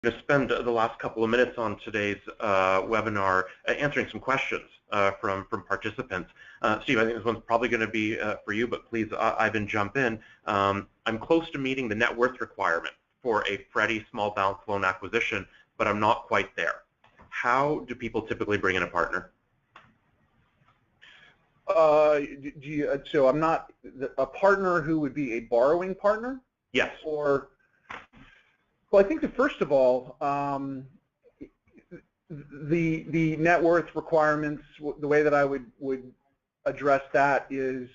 going to spend the last couple of minutes on today's webinar answering some questions from participants. Steve, I think this one's probably going to be for you, but please, Ivan, jump in. I'm close to meeting the net worth requirement for a Freddie small balance loan acquisition, but I'm not quite there. How do people typically bring in a partner? So I'm not a partner who would be a borrowing partner? Yes. Or, well, I think that first of all, the net worth requirements, the way that I would address that is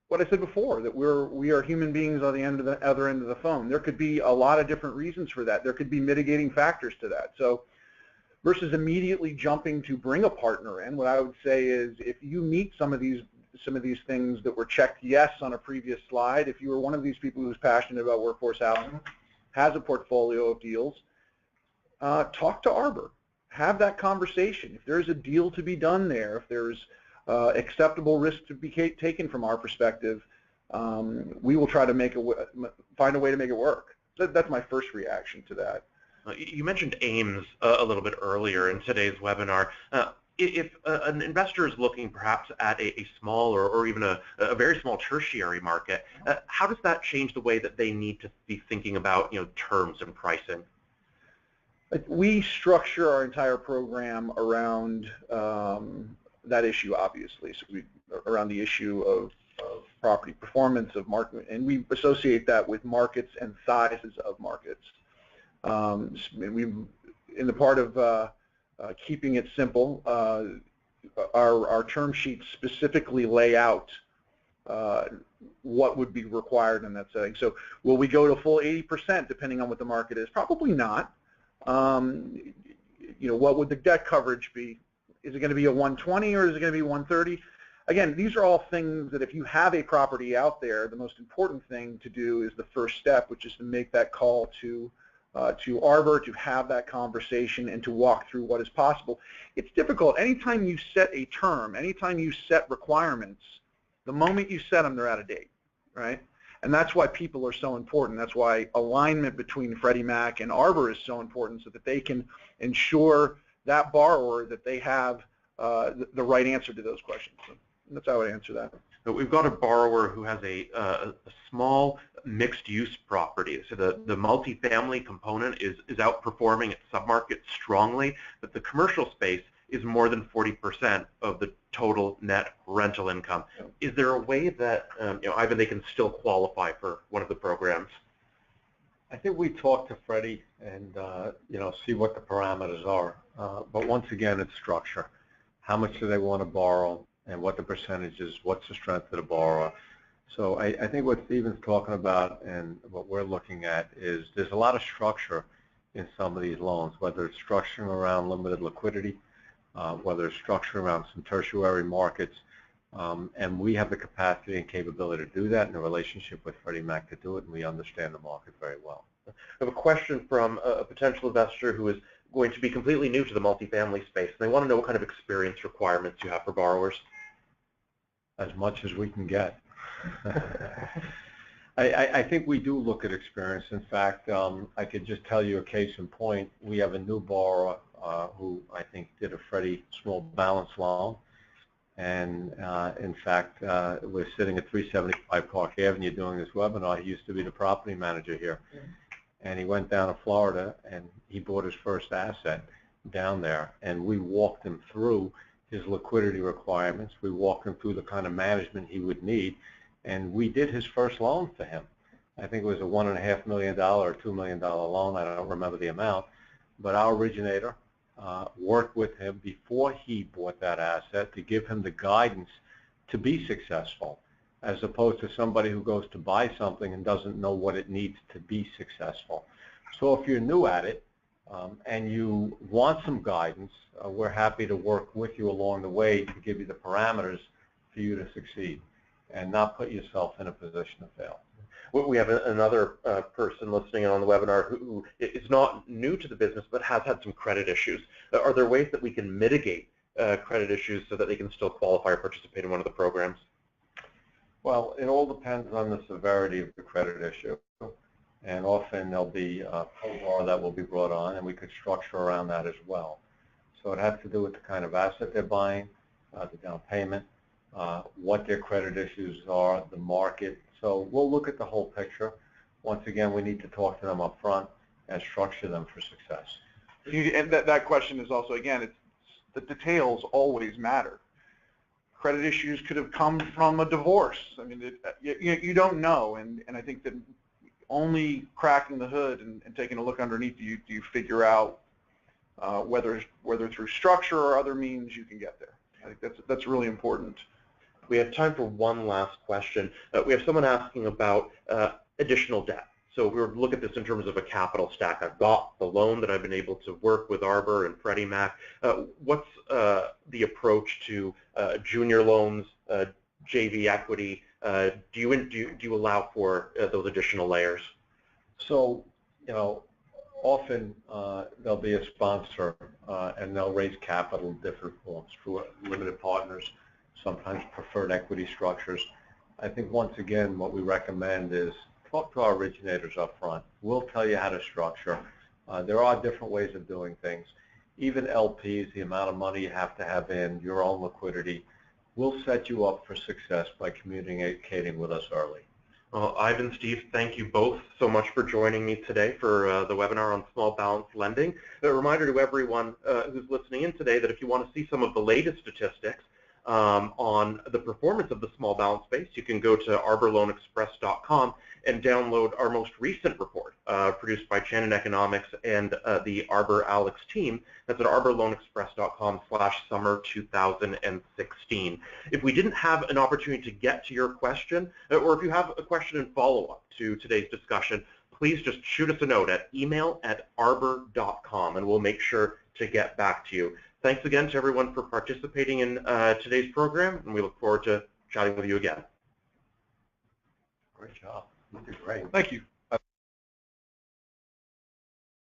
what I said before, that we are human beings on the other end of the phone. There could be a lot of different reasons for that. There could be mitigating factors to that. So versus immediately jumping to bring a partner in, what I would say is if you meet some of these things that were checked yes on a previous slide, if you were one of these people who's passionate about workforce housing, has a portfolio of deals, talk to Arbor. Have that conversation. If there's a deal to be done there, if there's acceptable risk to be taken from our perspective, we will try to find a way to make it work. That's my first reaction to that. You mentioned AIMS a little bit earlier in today's webinar. If an investor is looking perhaps at a small or even a very small tertiary market, how does that change the way that they need to be thinking about terms and pricing? We structure our entire program around that issue, obviously. So around the issue of property performance of market, and we associate that with markets and sizes of markets. In the part of keeping it simple, our term sheets specifically lay out what would be required in that setting. So will we go to full 80% depending on what the market is? Probably not. What would the debt coverage be? Is it going to be a 120 or is it going to be 130? Again, these are all things that if you have a property out there, the most important thing to do is the first step, which is to make that call to Arbor, to have that conversation and to walk through what is possible. It's difficult. Anytime you set a term, anytime you set requirements, the moment you set them, they're out of date, right? And that's why people are so important. That's why alignment between Freddie Mac and Arbor is so important, so that they can ensure that borrower that they have the right answer to those questions. So that's how I would answer that. So we've got a borrower who has a small mixed-use property. So the multifamily component is outperforming its submarket strongly, but the commercial space is more than 40% of the total net rental income. Is there a way that Ivan, they can still qualify for one of the programs? I think we talk to Freddie and see what the parameters are. But once again, it's structure. How much do they want to borrow, and what the percentage is? What's the strength of the borrower? So I think what Stephen's talking about and what we're looking at is there's a lot of structure in some of these loans, whether it's structuring around limited liquidity, whether it's structuring around some tertiary markets, and we have the capacity and capability to do that in a relationship with Freddie Mac to do it, and we understand the market very well. I have a question from a potential investor who is going to be completely new to the multifamily space. They want to know what kind of experience requirements you have for borrowers. As much as we can get. I think we do look at experience. In fact, I could just tell you a case in point. We have a new borrower who I think did a Freddie small balance loan. And in fact, we're sitting at 375 Park Avenue doing this webinar. He used to be the property manager here. And he went down to Florida and he bought his first asset down there. And we walked him through his liquidity requirements. We walked him through the kind of management he would need. And we did his first loan for him. I think it was a $1.5 million or $2 million loan. I don't remember the amount. But our originator worked with him before he bought that asset to give him the guidance to be successful, as opposed to somebody who goes to buy something and doesn't know what it needs to be successful. So if you're new at it and you want some guidance, we're happy to work with you along the way to give you the parameters for you to succeed and not put yourself in a position to fail. We have another person listening in on the webinar who is not new to the business but has had some credit issues. Are there ways that we can mitigate credit issues so that they can still qualify or participate in one of the programs? Well, it all depends on the severity of the credit issue. and often there'll be a co-borrower that will be brought on, and we could structure around that as well. So it has to do with the kind of asset they're buying, the down payment, what their credit issues are, the market. So we'll look at the whole picture. Once again, we need to talk to them up front and structure them for success. And that question is also, again, it's the details always matter. Credit issues could have come from a divorce. I mean, you don't know, and I think that only cracking the hood and taking a look underneath, do you figure out whether through structure or other means you can get there. I think that's really important. We have time for one last question. We have someone asking about additional debt. So we look at this in terms of a capital stack. I've got the loan that I've been able to work with Arbor and Freddie Mac. What's the approach to junior loans, JV equity? Do you allow for those additional layers? So, often there'll be a sponsor and they'll raise capital in different forms through limited partners, sometimes preferred equity structures. I think once again what we recommend is talk to our originators up front. We'll tell you how to structure. There are different ways of doing things. Even LPs, the amount of money you have to have in, your own liquidity, we'll set you up for success by communicating with us early. Well, Ivan, Steve, thank you both so much for joining me today for the webinar on small balance lending. A reminder to everyone who's listening in today that if you want to see some of the latest statistics on the performance of the small balance space, you can go to arborloanexpress.com and download our most recent report produced by Shannon Economics and the Arbor Alex team. That's at arborloanexpress.com/summer 2016. If we didn't have an opportunity to get to your question, or if you have a question in follow-up to today's discussion, please just shoot us a note at email@arbor.com and we'll make sure to get back to you. Thanks again to everyone for participating in today's program, and we look forward to chatting with you again. Great job. You did great. Thank you.